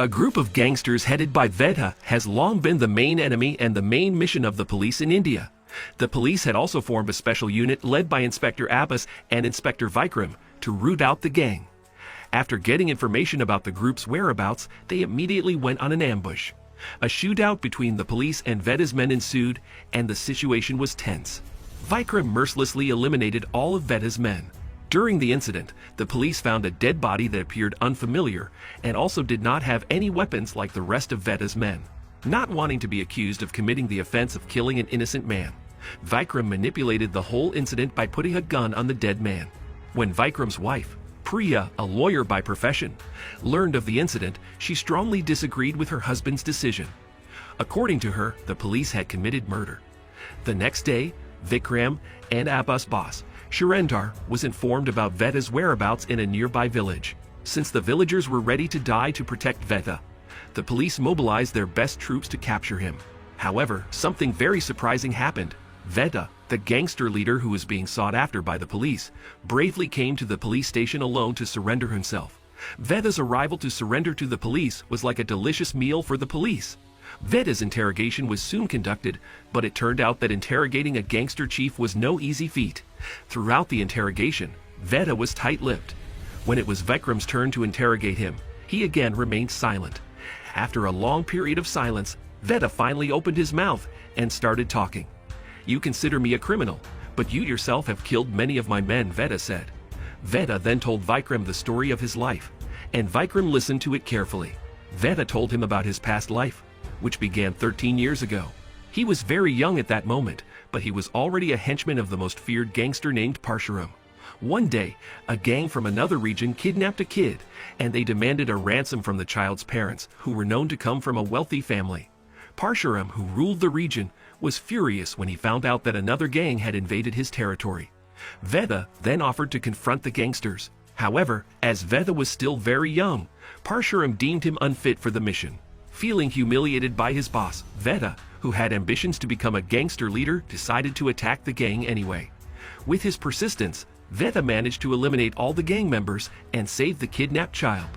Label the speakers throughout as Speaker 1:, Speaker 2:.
Speaker 1: A group of gangsters headed by Veda has long been the main enemy and the main mission of the police in India. The police had also formed a special unit led by Inspector Abbas and Inspector Vikram to root out the gang. After getting information about the group's whereabouts, they immediately went on an ambush. A shootout between the police and Veda's men ensued, and the situation was tense. Vikram mercilessly eliminated all of Veda's men. During the incident, the police found a dead body that appeared unfamiliar and also did not have any weapons like the rest of Veda's men. Not wanting to be accused of committing the offense of killing an innocent man, Vikram manipulated the whole incident by putting a gun on the dead man. When Vikram's wife, Priya, a lawyer by profession, learned of the incident, she strongly disagreed with her husband's decision. According to her, the police had committed murder. The next day, Vikram and Abbas' boss, Shirendar, was informed about Veda's whereabouts in a nearby village. Since the villagers were ready to die to protect Veda, the police mobilized their best troops to capture him. However, something very surprising happened. Veda, the gangster leader who was being sought after by the police, bravely came to the police station alone to surrender himself. Veda's arrival to surrender to the police was like a delicious meal for the police. Veda's interrogation was soon conducted, but it turned out that interrogating a gangster chief was no easy feat. Throughout the interrogation, Veda was tight-lipped. When it was Vikram's turn to interrogate him, he again remained silent. After a long period of silence, Veda finally opened his mouth and started talking. "You consider me a criminal, but you yourself have killed many of my men," Veda said. Veda then told Vikram the story of his life, and Vikram listened to it carefully. Veda told him about his past life, which began 13 years ago. He was very young at that moment, but he was already a henchman of the most feared gangster named Parshuram. One day, a gang from another region kidnapped a kid, and they demanded a ransom from the child's parents, who were known to come from a wealthy family. Parshuram, who ruled the region, was furious when he found out that another gang had invaded his territory. Veda then offered to confront the gangsters. However, as Veda was still very young, Parshuram deemed him unfit for the mission. Feeling humiliated by his boss, Veda, who had ambitions to become a gangster leader, decided to attack the gang anyway. With his persistence, Veda managed to eliminate all the gang members and save the kidnapped child.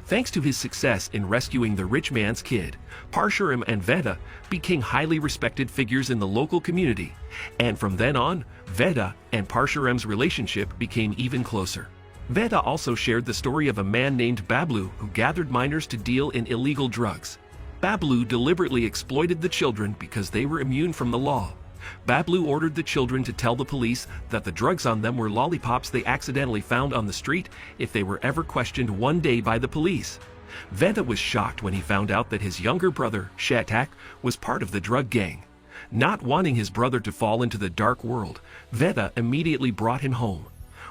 Speaker 1: Thanks to his success in rescuing the rich man's kid, Parshuram and Veda became highly respected figures in the local community, and from then on, Veda and Parshuram's relationship became even closer. Veda also shared the story of a man named Bablu who gathered minors to deal in illegal drugs. Bablu deliberately exploited the children because they were immune from the law. Bablu ordered the children to tell the police that the drugs on them were lollipops they accidentally found on the street if they were ever questioned one day by the police. Veda was shocked when he found out that his younger brother, Shatak, was part of the drug gang. Not wanting his brother to fall into the dark world, Veda immediately brought him home.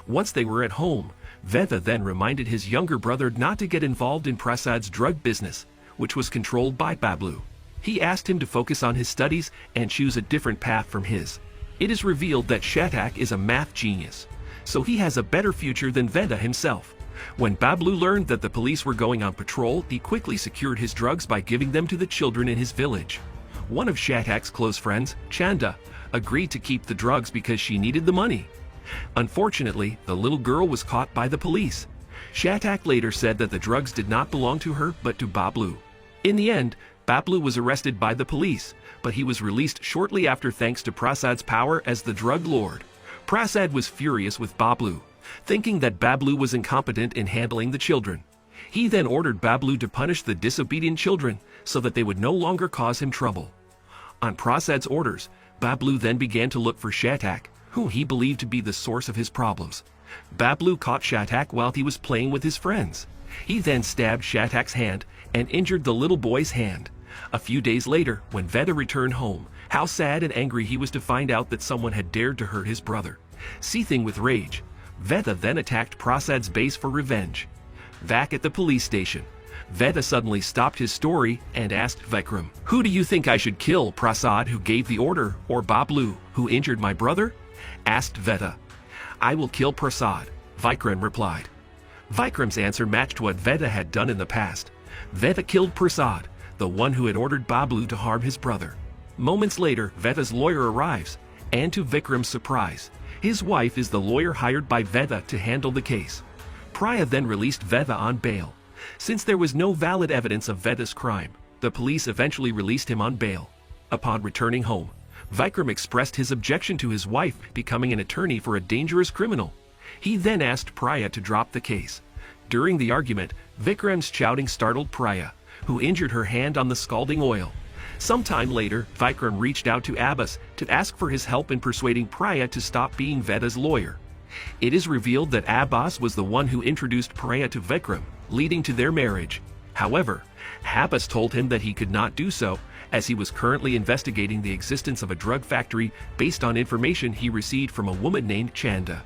Speaker 1: Once they were at home, Veda then reminded his younger brother not to get involved in Prasad's drug business, which was controlled by Bablu. He asked him to focus on his studies and choose a different path from his. It is revealed that Shatak is a math genius, so he has a better future than Veda himself. When Bablu learned that the police were going on patrol, he quickly secured his drugs by giving them to the children in his village. One of Shatak's close friends, Chanda, agreed to keep the drugs because she needed the money. Unfortunately, the little girl was caught by the police. Shatak later said that the drugs did not belong to her but to Bablu. In the end, Bablu was arrested by the police, but he was released shortly after thanks to Prasad's power as the drug lord. Prasad was furious with Bablu, thinking that Bablu was incompetent in handling the children. He then ordered Bablu to punish the disobedient children so that they would no longer cause him trouble. On Prasad's orders, Bablu then began to look for Shatak, whom he believed to be the source of his problems. Bablu caught Shatak while he was playing with his friends. He then stabbed Shatak's hand and injured the little boy's hand. A few days later, when Veda returned home, how sad and angry he was to find out that someone had dared to hurt his brother. Seething with rage, Veda then attacked Prasad's base for revenge. Back at the police station, Veda suddenly stopped his story and asked Vikram, "Who do you think I should kill, Prasad, who gave the order, or Bablu, who injured my brother?" asked Veda. "I will kill Prasad," Vikram replied. Vikram's answer matched what Veda had done in the past. Veda killed Prasad, the one who had ordered Bablu to harm his brother. Moments later, Veda's lawyer arrives, and to Vikram's surprise, his wife is the lawyer hired by Veda to handle the case. Priya then released Veda on bail. Since there was no valid evidence of Veda's crime, the police eventually released him on bail. Upon returning home, Vikram expressed his objection to his wife becoming an attorney for a dangerous criminal. He then asked Priya to drop the case. During the argument, Vikram's shouting startled Priya, who injured her hand on the scalding oil. Sometime later, Vikram reached out to Abbas to ask for his help in persuading Priya to stop being Veda's lawyer. It is revealed that Abbas was the one who introduced Priya to Vikram, leading to their marriage. However, Abbas told him that he could not do so, as he was currently investigating the existence of a drug factory based on information he received from a woman named Chanda.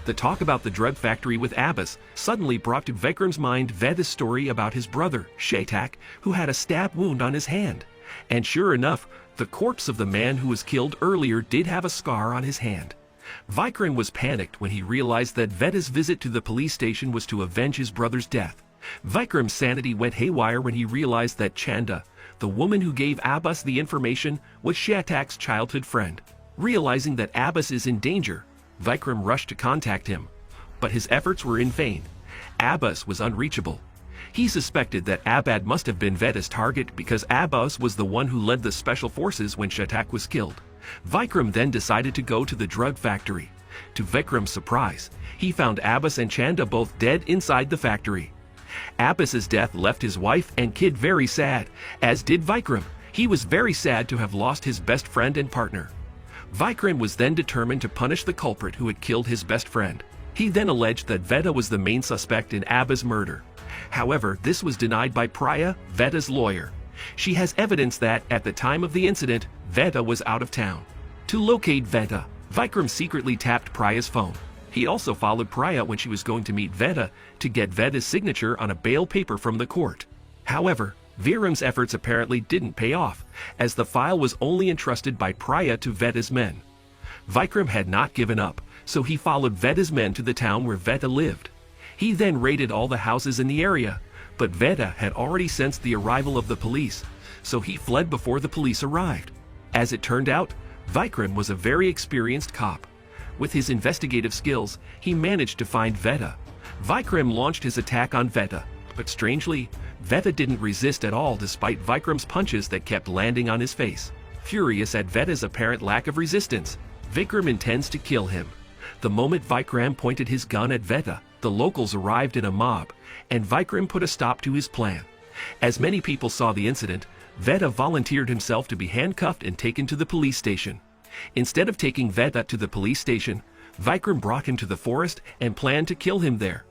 Speaker 1: The talk about the drug factory with Abbas suddenly brought to Vikram's mind Veda's story about his brother, Shetak, who had a stab wound on his hand. And sure enough, the corpse of the man who was killed earlier did have a scar on his hand. Vikram was panicked when he realized that Veda's visit to the police station was to avenge his brother's death. Vikram's sanity went haywire when he realized that Chanda, the woman who gave Abbas the information, was Shetak's childhood friend. Realizing that Abbas is in danger, Vikram rushed to contact him, but his efforts were in vain. Abbas was unreachable. He suspected that Abbas must have been Veda's target because Abbas was the one who led the special forces when Shetak was killed. Vikram then decided to go to the drug factory. To Vikram's surprise, he found Abbas and Chanda both dead inside the factory. Abbas's death left his wife and kid very sad, as did Vikram. He was very sad to have lost his best friend and partner. Vikram was then determined to punish the culprit who had killed his best friend. He then alleged that Veda was the main suspect in Abbas' murder. However, this was denied by Priya, Veda's lawyer. She has evidence that, at the time of the incident, Veda was out of town. To locate Veda, Vikram secretly tapped Priya's phone. He also followed Priya when she was going to meet Veda to get Veda's signature on a bail paper from the court. However, Vikram's efforts apparently didn't pay off, as the file was only entrusted by Priya to Veda's men. Vikram had not given up, so he followed Veda's men to the town where Veda lived. He then raided all the houses in the area, but Veda had already sensed the arrival of the police, so he fled before the police arrived. As it turned out, Vikram was a very experienced cop. With his investigative skills, he managed to find Veda. Vikram launched his attack on Veda, but strangely, Veda didn't resist at all despite Vikram's punches that kept landing on his face. Furious at Veda's apparent lack of resistance, Vikram intends to kill him. The moment Vikram pointed his gun at Veda, the locals arrived in a mob, and Vikram put a stop to his plan. As many people saw the incident, Veda volunteered himself to be handcuffed and taken to the police station. Instead of taking Veda to the police station, Vikram brought him to the forest and planned to kill him there.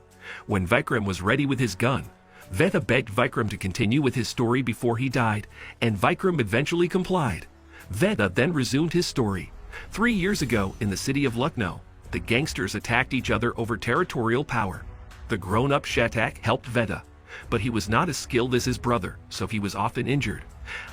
Speaker 1: When Vikram was ready with his gun, Veda begged Vikram to continue with his story before he died, and Vikram eventually complied. Veda then resumed his story. 3 years ago, in the city of Lucknow, the gangsters attacked each other over territorial power. The grown-up Shetak helped Veda, but he was not as skilled as his brother, so he was often injured.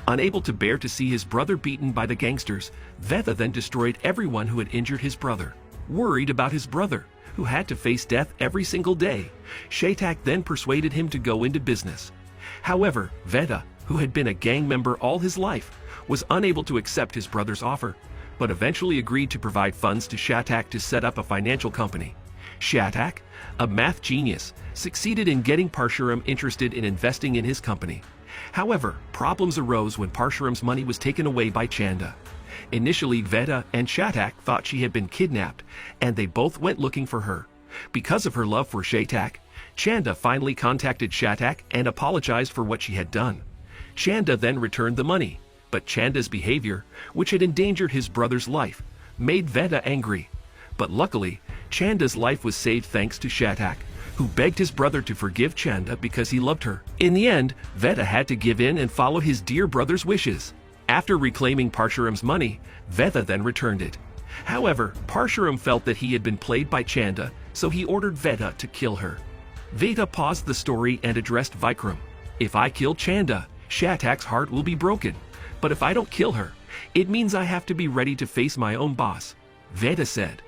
Speaker 1: Unable to bear to see his brother beaten by the gangsters, Veda then destroyed everyone who had injured his brother. Worried about his brother, who had to face death every single day, Shetak then persuaded him to go into business. However, Veda, who had been a gang member all his life, was unable to accept his brother's offer, but eventually agreed to provide funds to Shetak to set up a financial company. Shetak, a math genius, succeeded in getting Parshuram interested in investing in his company. However, problems arose when Parshuram's money was taken away by Chanda. Initially, Veda and Shetak thought she had been kidnapped, and they both went looking for her. Because of her love for Shetak, Chanda finally contacted Shetak and apologized for what she had done. Chanda then returned the money, but Chanda's behavior, which had endangered his brother's life, made Veda angry. But luckily, Chanda's life was saved thanks to Shetak, who begged his brother to forgive Chanda because he loved her. In the end, Veda had to give in and follow his dear brother's wishes. After reclaiming Parshuram's money, Veda then returned it. However, Parshuram felt that he had been played by Chanda, so he ordered Veda to kill her. Veda paused the story and addressed Vikram. If I kill Chanda, Shetak's heart will be broken. But if I don't kill her, it means I have to be ready to face my own boss, Veda said.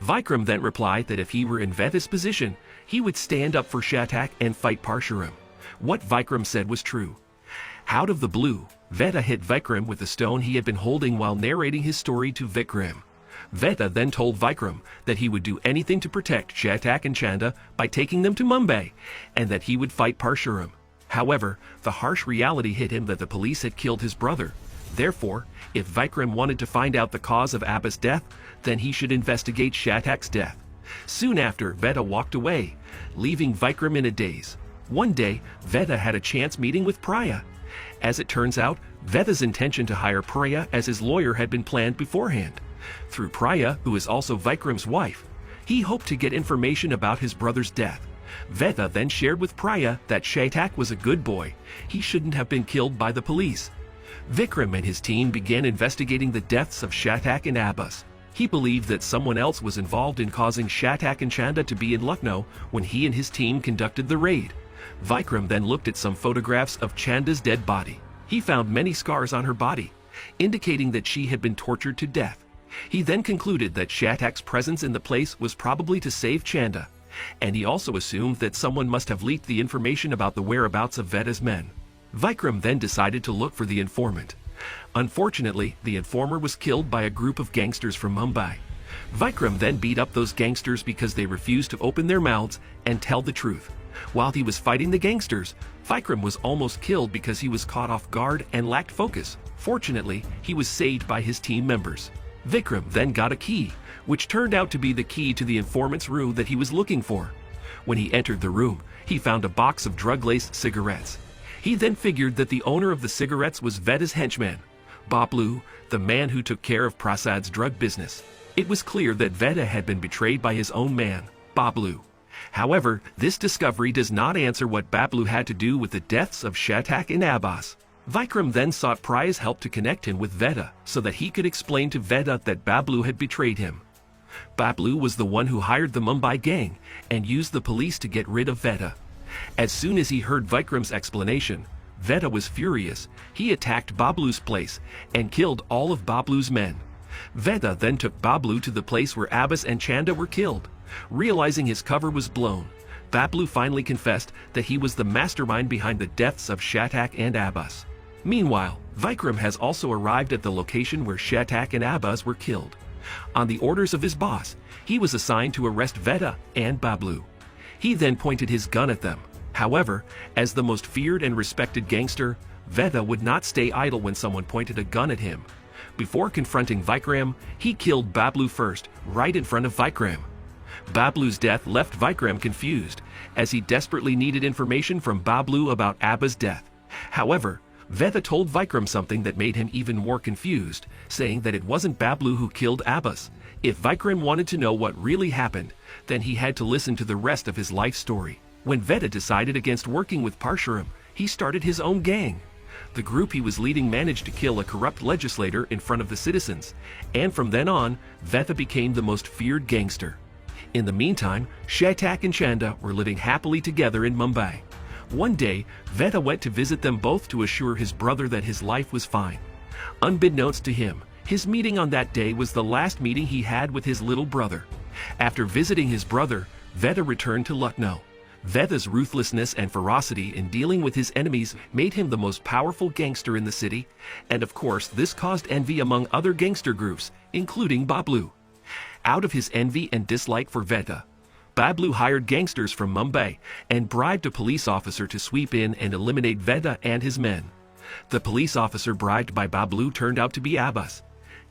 Speaker 1: Vikram then replied that if he were in Veda's position, he would stand up for Shetak and fight Parshuram. What Vikram said was true. Out of the blue, Veda hit Vikram with the stone he had been holding while narrating his story to Vikram. Veta then told Vikram that he would do anything to protect Shatak and Chanda by taking them to Mumbai, and that he would fight Parshuram. However, the harsh reality hit him that the police had killed his brother. Therefore, if Vikram wanted to find out the cause of Abba's death, then he should investigate Shatak's death. Soon after, Veta walked away, leaving Vikram in a daze. One day, Veta had a chance meeting with Priya. As it turns out, Veta's intention to hire Priya as his lawyer had been planned beforehand. Through Priya, who is also Vikram's wife, he hoped to get information about his brother's death. Veta then shared with Priya that Shatak was a good boy. He shouldn't have been killed by the police. Vikram and his team began investigating the deaths of Shatak and Abbas. He believed that someone else was involved in causing Shatak and Chanda to be in Lucknow when he and his team conducted the raid. Vikram then looked at some photographs of Chanda's dead body. He found many scars on her body, indicating that she had been tortured to death. He then concluded that Shatak's presence in the place was probably to save Chanda, and he also assumed that someone must have leaked the information about the whereabouts of Veta's men. Vikram then decided to look for the informant. Unfortunately, the informer was killed by a group of gangsters from Mumbai. Vikram then beat up those gangsters because they refused to open their mouths and tell the truth. While he was fighting the gangsters, Vikram was almost killed because he was caught off guard and lacked focus. Fortunately, he was saved by his team members. Vikram then got a key, which turned out to be the key to the informant's room that he was looking for. When he entered the room, he found a box of drug-laced cigarettes. He then figured that the owner of the cigarettes was Veta's henchman, Bablu, the man who took care of Prasad's drug business. It was clear that Veta had been betrayed by his own man, Bablu. However, this discovery does not answer what Bablu had to do with the deaths of Shatak and Abbas. Vikram then sought Priya's help to connect him with Veta so that he could explain to Veta that Bablu had betrayed him. Bablu was the one who hired the Mumbai gang and used the police to get rid of Veta. As soon as he heard Vikram's explanation, Veta was furious. He attacked Bablu's place and killed all of Bablu's men. Veta then took Bablu to the place where Abbas and Chanda were killed. Realizing his cover was blown, Bablu finally confessed that he was the mastermind behind the deaths of Shatak and Abbas. Meanwhile, Vikram has also arrived at the location where Shatak and Abbas were killed. On the orders of his boss, he was assigned to arrest Veta and Bablu. He then pointed his gun at them. However, as the most feared and respected gangster, Veta would not stay idle when someone pointed a gun at him. Before confronting Vikram, he killed Bablu first, right in front of Vikram. Bablu's death left Vikram confused, as he desperately needed information from Bablu about Abba's death. However, Veta told Vikram something that made him even more confused, saying that it wasn't Bablu who killed Abbas. If Vikram wanted to know what really happened, then he had to listen to the rest of his life story. When Veta decided against working with Parshuram, he started his own gang. The group he was leading managed to kill a corrupt legislator in front of the citizens, and from then on, Veta became the most feared gangster. In the meantime, Shatak and Chanda were living happily together in Mumbai. One day, Veta went to visit them both to assure his brother that his life was fine. Unbeknownst to him, his meeting on that day was the last meeting he had with his little brother. After visiting his brother, Veta returned to Lucknow. Veta's ruthlessness and ferocity in dealing with his enemies made him the most powerful gangster in the city, and of course this caused envy among other gangster groups, including Bablu. Out of his envy and dislike for Veta, Bablu hired gangsters from Mumbai and bribed a police officer to sweep in and eliminate Veta and his men. The police officer bribed by Bablu turned out to be Abbas,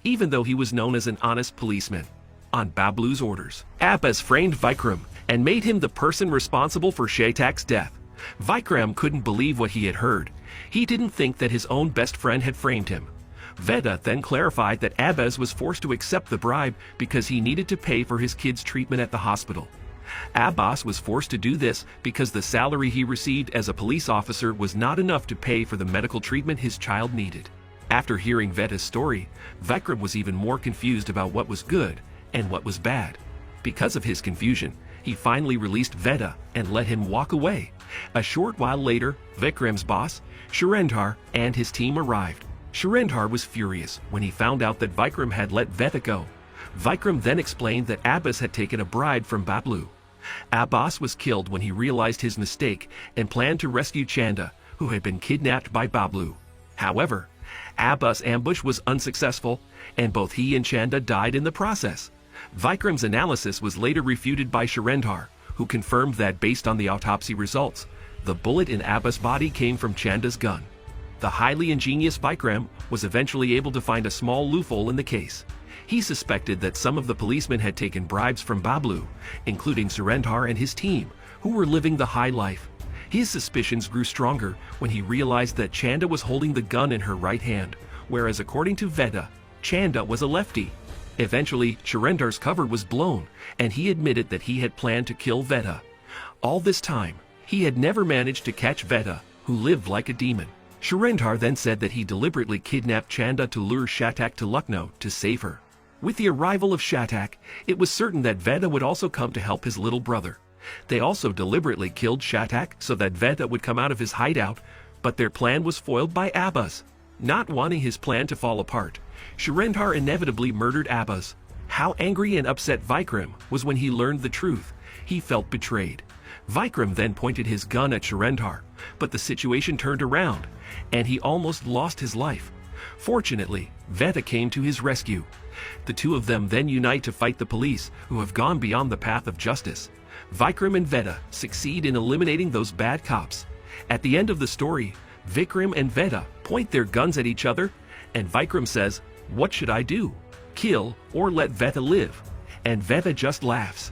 Speaker 1: even though he was known as an honest policeman. On Bablu's orders, Abbas framed Vikram and made him the person responsible for Shatak's death. Vikram couldn't believe what he had heard. He didn't think that his own best friend had framed him. Veta then clarified that Abbas was forced to accept the bribe because he needed to pay for his kid's treatment at the hospital. Abbas was forced to do this because the salary he received as a police officer was not enough to pay for the medical treatment his child needed. After hearing Veta's story, Vikram was even more confused about what was good and what was bad. Because of his confusion, he finally released Veta and let him walk away. A short while later, Vikram's boss, Surendhar, and his team arrived. Surendhar was furious when he found out that Vikram had let Veta go. Vikram then explained that Abbas had taken a bribe from Bablu. Abbas was killed when he realized his mistake and planned to rescue Chanda, who had been kidnapped by Bablu. However, Abbas' ambush was unsuccessful, and both he and Chanda died in the process. Vikram's analysis was later refuted by Surendhar, who confirmed that based on the autopsy results, the bullet in Abbas' body came from Chanda's gun. The highly ingenious Vikram was eventually able to find a small loophole in the case. He suspected that some of the policemen had taken bribes from Bablu, including Surendhar and his team, who were living the high life. His suspicions grew stronger when he realized that Chanda was holding the gun in her right hand, whereas according to Veda, Chanda was a lefty. Eventually, Surendhar's cover was blown, and he admitted that he had planned to kill Veda. All this time, he had never managed to catch Veda, who lived like a demon. Surendhar then said that he deliberately kidnapped Chanda to lure Shatak to Lucknow to save her. With the arrival of Shatak, it was certain that Veda would also come to help his little brother. They also deliberately killed Shatak so that Veda would come out of his hideout, but their plan was foiled by Abbas. Not wanting his plan to fall apart, Surendhar inevitably murdered Abbas. How angry and upset Vikram was when he learned the truth. He felt betrayed. Vikram then pointed his gun at Surendhar, but the situation turned around, and he almost lost his life. Fortunately, Veda came to his rescue. The two of them then unite to fight the police, who have gone beyond the path of justice. Vikram and Veda succeed in eliminating those bad cops. At the end of the story, Vikram and Veda point their guns at each other, and Vikram says, "What should I do? Kill or let Veda live?" And Veda just laughs.